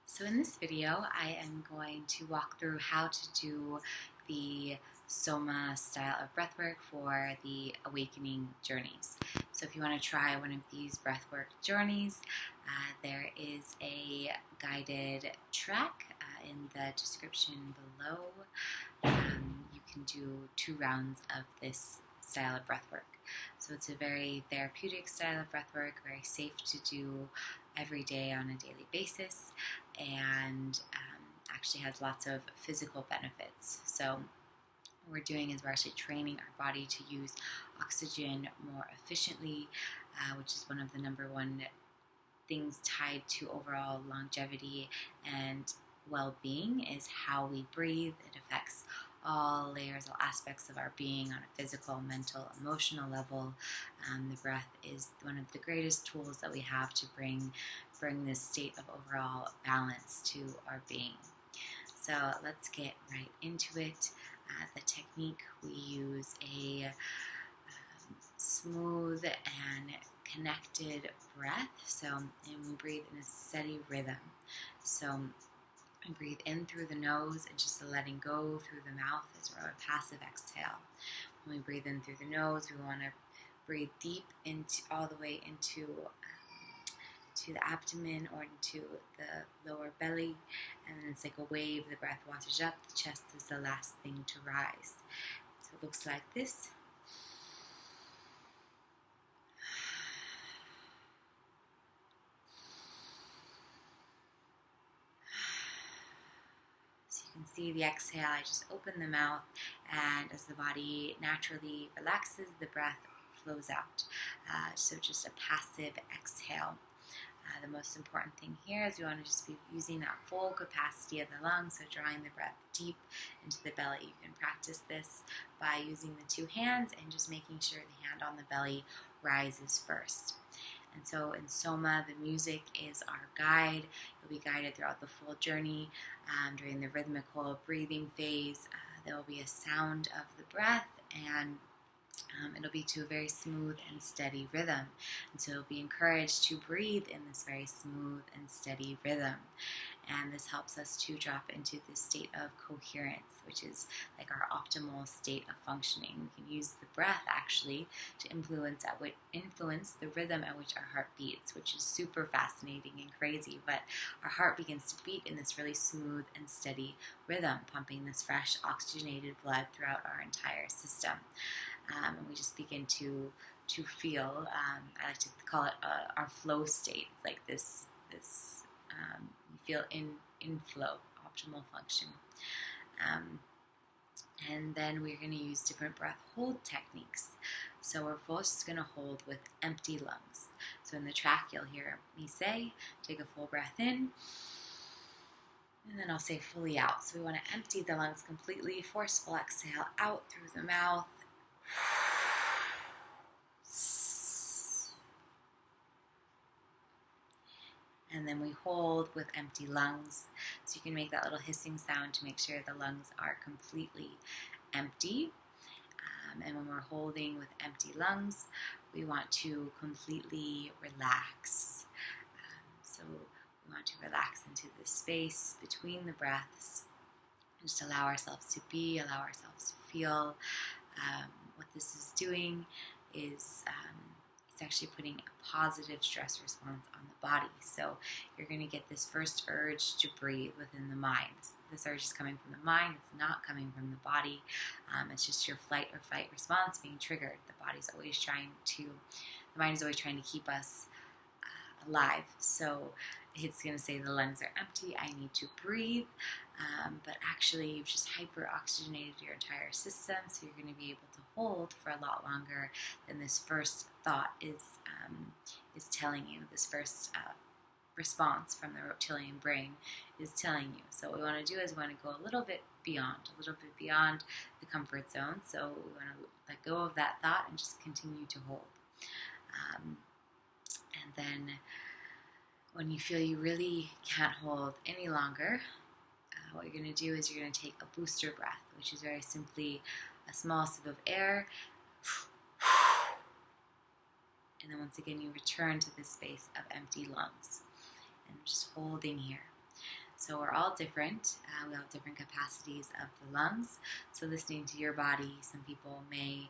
So in this video, I am going to walk through how to do the SOMA style of breathwork for the awakening journeys. So if you want to try one of these breathwork journeys, there is a guided track in the description below. You can do 2 rounds of this style of breathwork. So it's a very therapeutic style of breathwork, very safe to do every day on a daily basis, and actually has lots of physical benefits. So what we're doing is we're actually training our body to use oxygen more efficiently, which is one of the number one things tied to overall longevity and well-being is how we breathe. It affects all layers, all aspects of our being on a physical, mental, emotional level. The breath is one of the greatest tools that we have to bring this state of overall balance to our being. So let's get right into it. The technique, we use a smooth and connected breath. And we breathe in a steady rhythm. So we breathe in through the nose and just letting go through the mouth as a passive exhale. When we breathe in through the nose, we want to breathe deep into all the way into to the abdomen or into the lower belly, and then it's like a wave. The breath washes up. The chest is the last thing to rise. So it looks like this. You can see the exhale, I just open the mouth, and as the body naturally relaxes, the breath flows out. So just a passive exhale. The most important thing here is we want to just be using that full capacity of the lungs, so drawing the breath deep into the belly. You can practice this by using the 2 hands and just making sure the hand on the belly rises first. And so in SOMA, the music is our guide. You'll be guided throughout the full journey. During the rhythmical breathing phase, there will be a sound of the breath, and it'll be to a very smooth and steady rhythm. And so you'll be encouraged to breathe in this very smooth and steady rhythm. And this helps us to drop into this state of coherence, which is like our optimal state of functioning. We can use the breath actually to influence the rhythm at which our heart beats, which is super fascinating and crazy. But our heart begins to beat in this really smooth and steady rhythm, pumping this fresh oxygenated blood throughout our entire system. And we just begin to feel, I like to call it our flow state, like this you feel in flow, optimal function. And then we're going to use different breath hold techniques. So we're first going to hold with empty lungs. So in the track, you'll hear me say, take a full breath in, and then I'll say fully out. So we want to empty the lungs completely, forceful exhale out through the mouth. And then we hold with empty lungs. So you can make that little hissing sound to make sure the lungs are completely empty. And when we're holding with empty lungs, we want to completely relax. So we want to relax into this space between the breaths. And just allow ourselves to be, allow ourselves to feel. What this is doing is it's actually putting a positive stress response on the body. So you're going to get this first urge to breathe within the mind. This urge is coming from the mind. It's not coming from the body. It's just your flight or fight response being triggered. The mind is always trying to keep us alive. So it's going to say the lungs are empty. I need to breathe. But actually, you've just hyper-oxygenated your entire system, so you're going to be able to hold for a lot longer than this first thought is telling you. This first response from the reptilian brain is telling you. So what we want to do is we want to go a little bit beyond the comfort zone. So we want to let go of that thought and just continue to hold. And then when you feel you really can't hold any longer, what you're going to do is you're going to take a booster breath, which is very simply a small sip of air. And then once again, you return to this space of empty lungs. And just holding here. So we're all different. We all have different capacities of the lungs. So listening to your body, some people may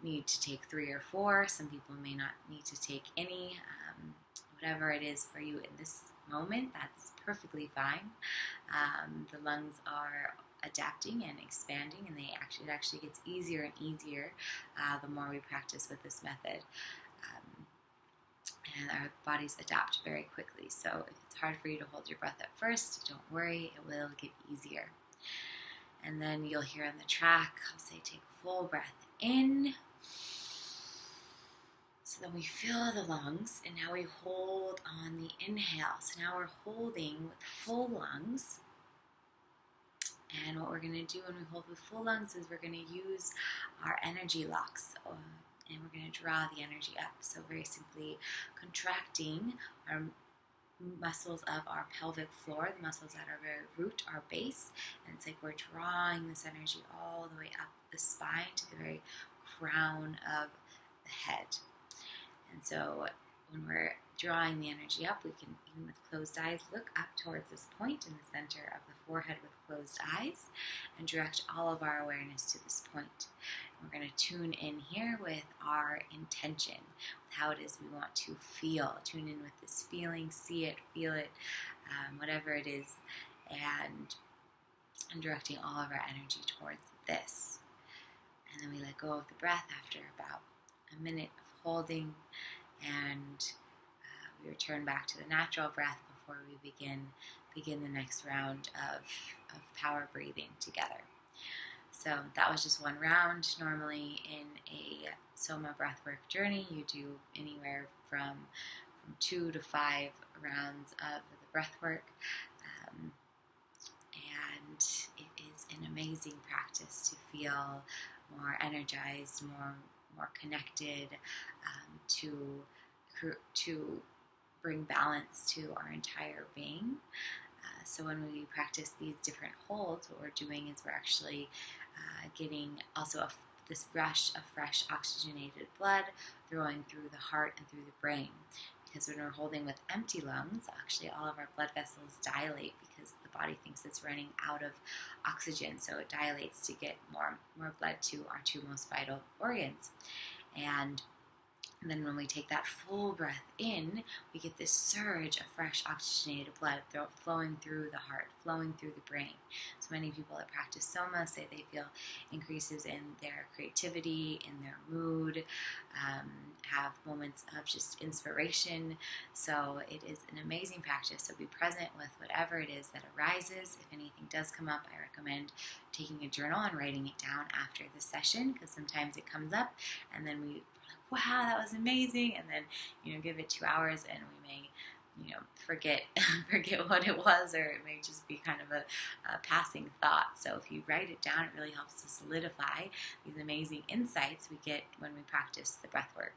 need to take 3 or 4. Some people may not need to take any. Whatever it is for you in this moment, that's perfectly fine. The lungs are adapting and expanding, and it actually gets easier and easier the more we practice with this method. And our bodies adapt very quickly. So if it's hard for you to hold your breath at first, don't worry, it will get easier. And then you'll hear on the track, I'll say take a full breath in. So then we fill the lungs, and now we hold on the inhale. So now we're holding with full lungs. And what we're going to do when we hold with full lungs is we're going to use our energy locks. And we're going to draw the energy up. So very simply contracting our muscles of our pelvic floor, the muscles at our very root, our base. And it's like we're drawing this energy all the way up the spine to the very crown of the head. And so when we're drawing the energy up, we can, even with closed eyes, look up towards this point in the center of the forehead with closed eyes and direct all of our awareness to this point. We're going to tune in here with our intention, with how it is we want to feel. Tune in with this feeling, see it, feel it, whatever it is, and directing all of our energy towards this. And then we let go of the breath after about a minute of holding, and we return back to the natural breath before we begin the next round of power breathing together. So that was just one round. Normally in a SOMA Breathwork journey, you do anywhere from 2 to 5 rounds of the breathwork. And it is an amazing practice to feel more energized, more connected, to bring balance to our entire being. So when we practice these different holds, what we're doing is we're actually getting also this rush of fresh oxygenated blood flowing through the heart and through the brain. Because when we're holding with empty lungs, actually all of our blood vessels dilate because the body thinks it's running out of oxygen. So it dilates to get more blood to our 2 most vital organs. And then when we take that full breath in, we get this surge of fresh oxygenated blood flowing through the heart, flowing through the brain. So many people that practice SOMA say they feel increases in their creativity, in their mood, have moments of just inspiration. So it is an amazing practice. So be present with whatever it is that arises. If anything does come up, I recommend taking a journal and writing it down after the session, because sometimes it comes up and then we wow, that was amazing, and then give it 2 hours and we may forget what it was, or it may just be kind of a passing thought. So if you write it down, it really helps to solidify these amazing insights we get when we practice the breath work.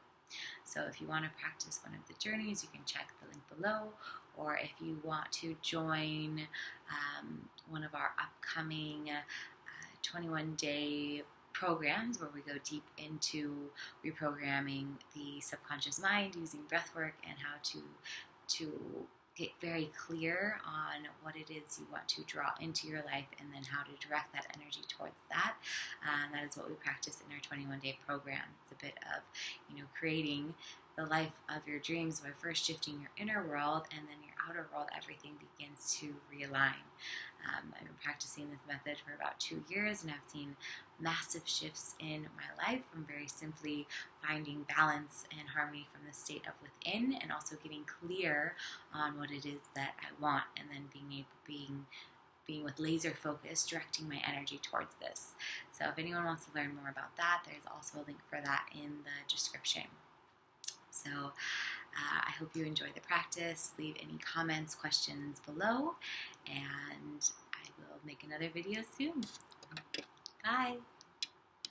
So if you want to practice one of the journeys, you can check the link below, or if you want to join one of our upcoming 21-day programs where we go deep into reprogramming the subconscious mind using breathwork and how to get very clear on what it is you want to draw into your life, and then how to direct that energy towards that. That is what we practice in our 21-day program. It's a bit of creating the life of your dreams by first shifting your inner world, and then your outer world, everything begins to realign. I've been practicing this method for about 2 years, and I've seen massive shifts in my life from very simply finding balance and harmony from the state of within, and also getting clear on what it is that I want, and then being with laser focus, directing my energy towards this. So if anyone wants to learn more about that, there's also a link for that in the description. So I hope you enjoy the practice. Leave any comments, questions below, and I will make another video soon. Bye!